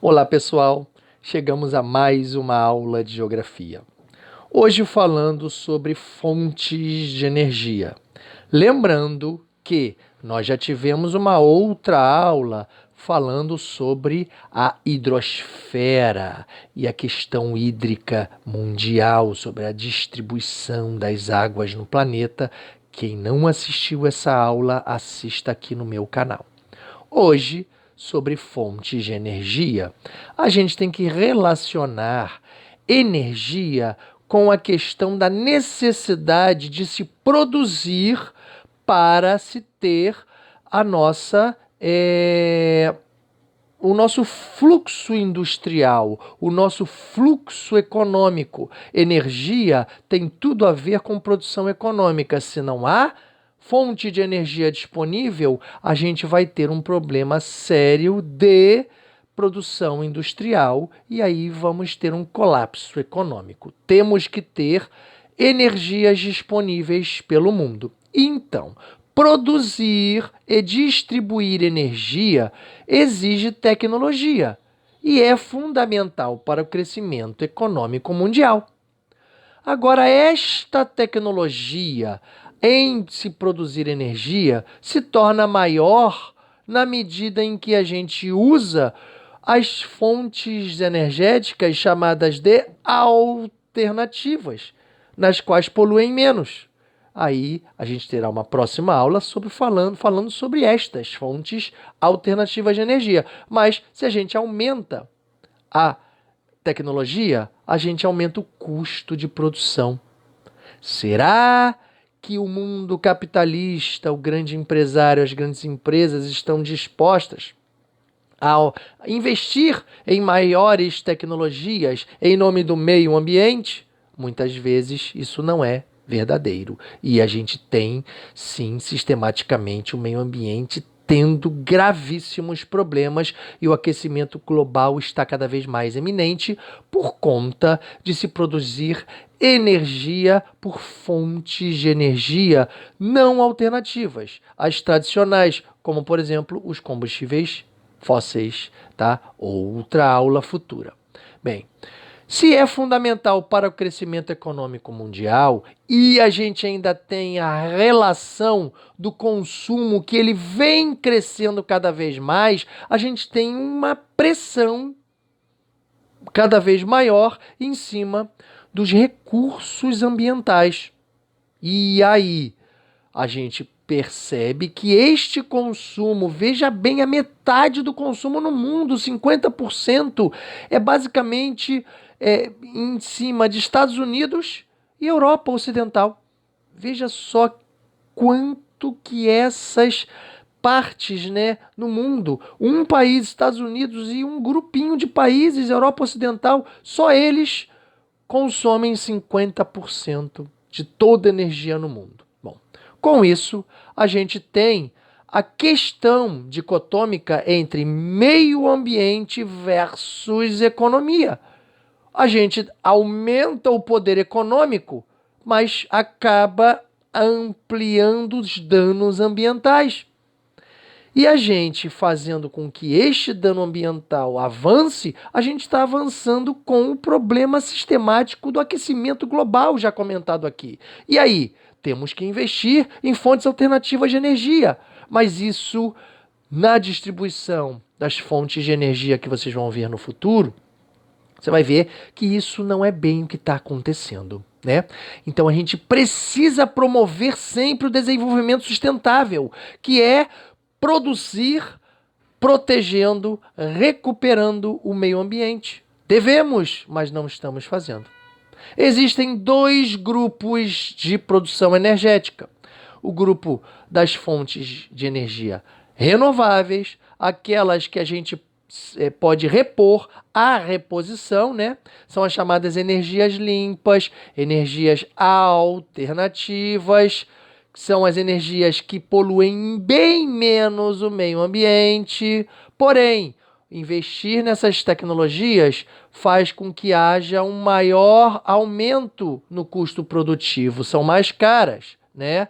Olá pessoal, chegamos a mais uma aula de geografia. Hoje falando sobre fontes de energia. Lembrando que nós já tivemos uma outra aula falando sobre a hidrosfera e a questão hídrica mundial, sobre a distribuição das águas no planeta. Quem não assistiu essa aula, assista aqui no meu canal. Hoje, sobre fontes de energia, a gente tem que relacionar energia com a questão da necessidade de se produzir para se ter a o nosso fluxo industrial, o nosso fluxo econômico. Energia tem tudo a ver com produção econômica. Se não há fonte de energia disponível, a gente vai ter um problema sério de produção industrial e aí vamos ter um colapso econômico. Temos que ter energias disponíveis pelo mundo. Então, produzir e distribuir energia exige tecnologia e é fundamental para o crescimento econômico mundial. Agora, esta tecnologia em se produzir energia se torna maior na medida em que a gente usa as fontes energéticas chamadas de alternativas, nas quais poluem menos. Aí a gente terá uma próxima aula falando sobre estas fontes alternativas de energia. Mas se a gente aumenta a tecnologia, a gente aumenta o custo de produção. Será que o mundo capitalista, o grande empresário, as grandes empresas estão dispostas a investir em maiores tecnologias em nome do meio ambiente? Muitas vezes isso não é verdadeiro. E a gente tem, sim, sistematicamente o meio ambiente tendo gravíssimos problemas e o aquecimento global está cada vez mais eminente por conta de se produzir energia por fontes de energia não alternativas, as tradicionais, como por exemplo os combustíveis fósseis, tá? Outra aula futura. Bem, se é fundamental para o crescimento econômico mundial e a gente ainda tem a relação do consumo que ele vem crescendo cada vez mais, a gente tem uma pressão cada vez maior em cima dos recursos ambientais. E aí a gente percebe que este consumo, veja bem, a metade do consumo no mundo, 50%, é basicamente em cima de Estados Unidos e Europa Ocidental. Veja só quanto que essas partes, né, no mundo, um país, Estados Unidos, e um grupinho de países, Europa Ocidental, só eles consomem 50% de toda a energia no mundo. Bom, com isso, a gente tem a questão dicotômica entre meio ambiente versus economia. A gente aumenta o poder econômico, mas acaba ampliando os danos ambientais. E a gente fazendo com que este dano ambiental avance, a gente está avançando com o problema sistemático do aquecimento global, já comentado aqui. E aí, temos que investir em fontes alternativas de energia. Mas isso, na distribuição das fontes de energia que vocês vão ver no futuro, você vai ver que isso não é bem o que está acontecendo, né? Então a gente precisa promover sempre o desenvolvimento sustentável, que é produzir, protegendo, recuperando o meio ambiente. Devemos, mas não estamos fazendo. Existem dois grupos de produção energética. O grupo das fontes de energia renováveis, aquelas que a gente pode repor a reposição, né? São as chamadas energias limpas, energias alternativas, que são as energias que poluem bem menos o meio ambiente. Porém, investir nessas tecnologias faz com que haja um maior aumento no custo produtivo, são mais caras, né?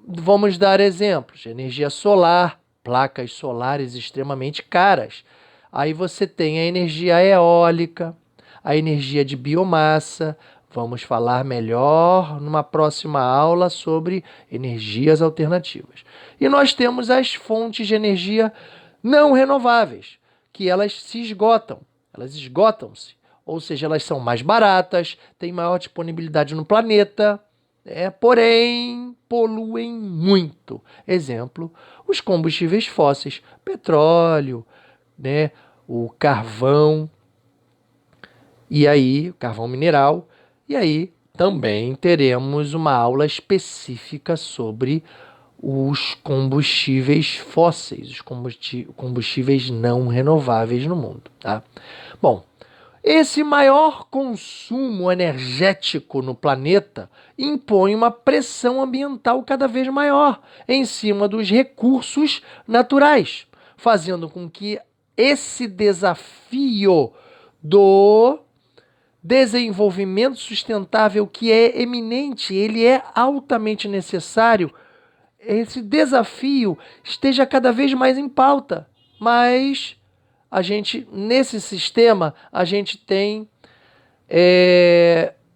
Vamos dar exemplos: energia solar, placas solares extremamente caras. Aí você tem a energia eólica, a energia de biomassa. Vamos falar melhor numa próxima aula sobre energias alternativas. E nós temos as fontes de energia não renováveis, que elas se esgotam, elas esgotam-se, ou seja, elas são mais baratas, têm maior disponibilidade no planeta, porém poluem muito. Exemplo, os combustíveis fósseis, petróleo, né, o carvão, e aí, carvão mineral, e aí também teremos uma aula específica sobre os combustíveis fósseis, os combustíveis não renováveis no mundo, tá? Bom, esse maior consumo energético no planeta impõe uma pressão ambiental cada vez maior em cima dos recursos naturais, fazendo com que esse desafio do desenvolvimento sustentável, que é eminente, ele é altamente necessário, esse desafio esteja cada vez mais em pauta. Mas nesse sistema, a gente tem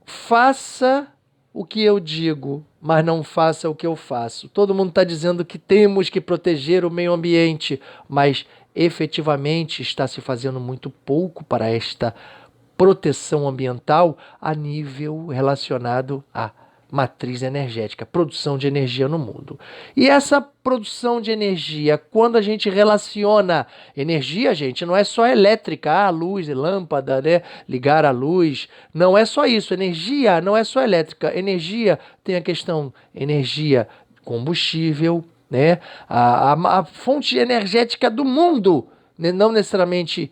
faça o que eu digo, mas não faça o que eu faço. Todo mundo está dizendo que temos que proteger o meio ambiente, mas efetivamente está se fazendo muito pouco para esta proteção ambiental a nível relacionado à matriz energética, produção de energia no mundo. E essa produção de energia, quando a gente relaciona energia, gente, não é só elétrica, luz e lâmpada, né? Ligar a luz, não é só isso. Energia não é só elétrica. Energia tem a questão energia combustível, né? A fonte energética do mundo, né? Não necessariamente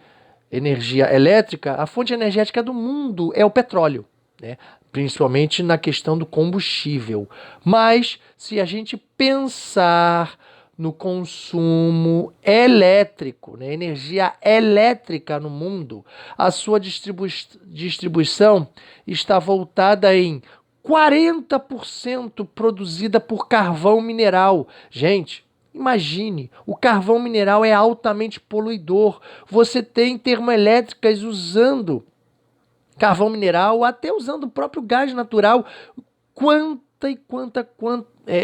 energia elétrica, a fonte energética do mundo é o petróleo, né? Principalmente na questão do combustível. Mas, se a gente pensar no consumo elétrico, né, energia elétrica no mundo, a sua distribuição está voltada em 40% produzida por carvão mineral. Gente, imagine, o carvão mineral é altamente poluidor. Você tem termoelétricas usando carvão mineral, até usando o próprio gás natural. Quanta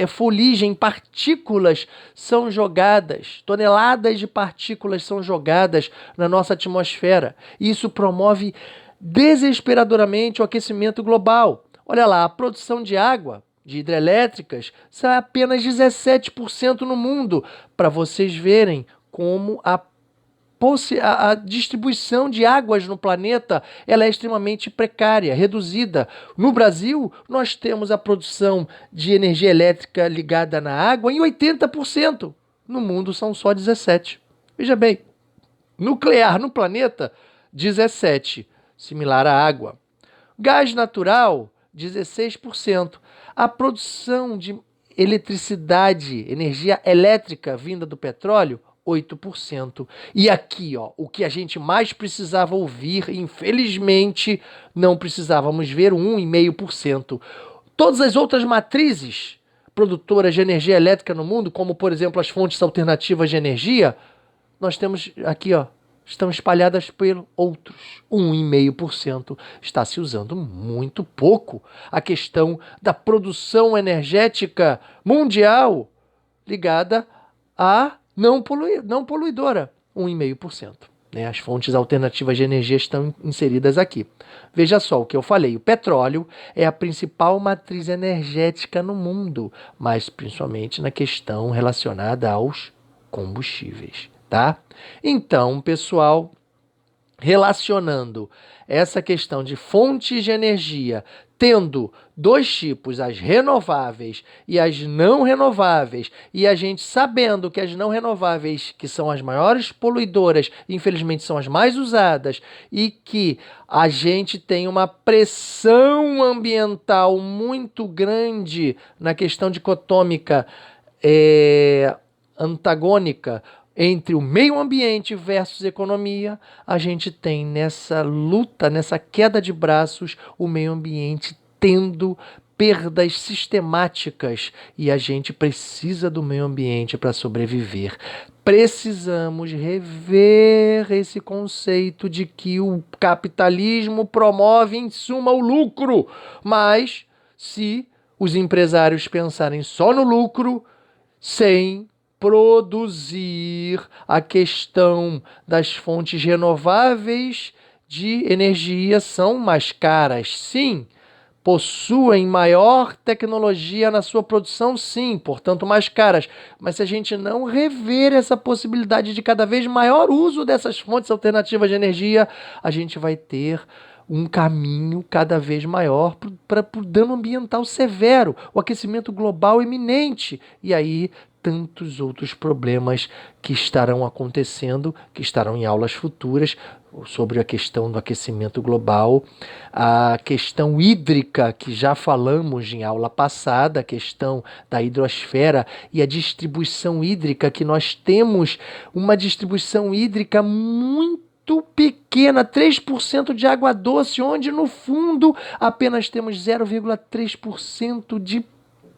fuligem, partículas são jogadas, toneladas de partículas são jogadas na nossa atmosfera. Isso promove desesperadoramente o aquecimento global. Olha lá, a produção de água, de hidrelétricas, são apenas 17% no mundo, para vocês verem como a distribuição de águas no planeta ela é extremamente precária, reduzida. No Brasil, nós temos a produção de energia elétrica ligada na água em 80%. No mundo são só 17%. Veja bem, nuclear no planeta, 17%, similar à água. Gás natural, 16%. A produção de eletricidade, energia elétrica vinda do petróleo, 8%. E aqui, ó, o que a gente mais precisava ouvir, infelizmente, não precisávamos ver, 1,5%. Todas as outras matrizes produtoras de energia elétrica no mundo, como, por exemplo, as fontes alternativas de energia, nós temos aqui, ó, estão espalhadas por outros. 1,5% está se usando muito pouco. A questão da produção energética mundial ligada a não poluidora, 1,5%. Né? As fontes alternativas de energia estão inseridas aqui. Veja só o que eu falei. O petróleo é a principal matriz energética no mundo, mas principalmente na questão relacionada aos combustíveis. Tá? Então, pessoal, relacionando essa questão de fontes de energia, tendo dois tipos, as renováveis e as não renováveis, e a gente sabendo que as não renováveis, que são as maiores poluidoras, infelizmente são as mais usadas, e que a gente tem uma pressão ambiental muito grande na questão dicotômica antagônica entre o meio ambiente versus economia, a gente tem nessa luta, nessa queda de braços, o meio ambiente tendo perdas sistemáticas e a gente precisa do meio ambiente para sobreviver. Precisamos rever esse conceito de que o capitalismo promove, em suma, o lucro. Mas se os empresários pensarem só no lucro, sem produzir a questão das fontes renováveis de energia, são mais caras, sim. Possuem maior tecnologia na sua produção, sim, portanto mais caras. Mas se a gente não rever essa possibilidade de cada vez maior uso dessas fontes alternativas de energia, a gente vai ter um caminho cada vez maior para o dano ambiental severo, o aquecimento global iminente. E aí tantos outros problemas que estarão acontecendo, que estarão em aulas futuras, sobre a questão do aquecimento global, a questão hídrica, que já falamos em aula passada, a questão da hidrosfera e a distribuição hídrica, que nós temos uma distribuição hídrica muito pequena, 3% de água doce, onde no fundo apenas temos 0,3% de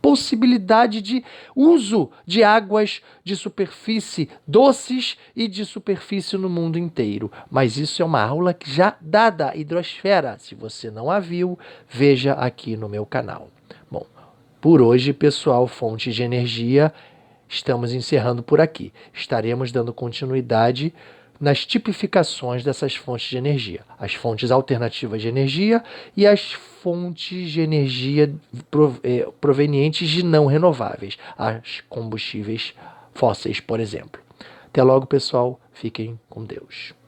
possibilidade de uso de águas de superfície doces e de superfície no mundo inteiro. Mas isso é uma aula já dada, hidrosfera. Se você não a viu, veja aqui no meu canal. Bom, por hoje, pessoal, fontes de energia, estamos encerrando por aqui. Estaremos dando continuidade nas tipificações dessas fontes de energia, as fontes alternativas de energia e as fontes de energia provenientes de não renováveis, as combustíveis fósseis, por exemplo. Até logo, pessoal. Fiquem com Deus.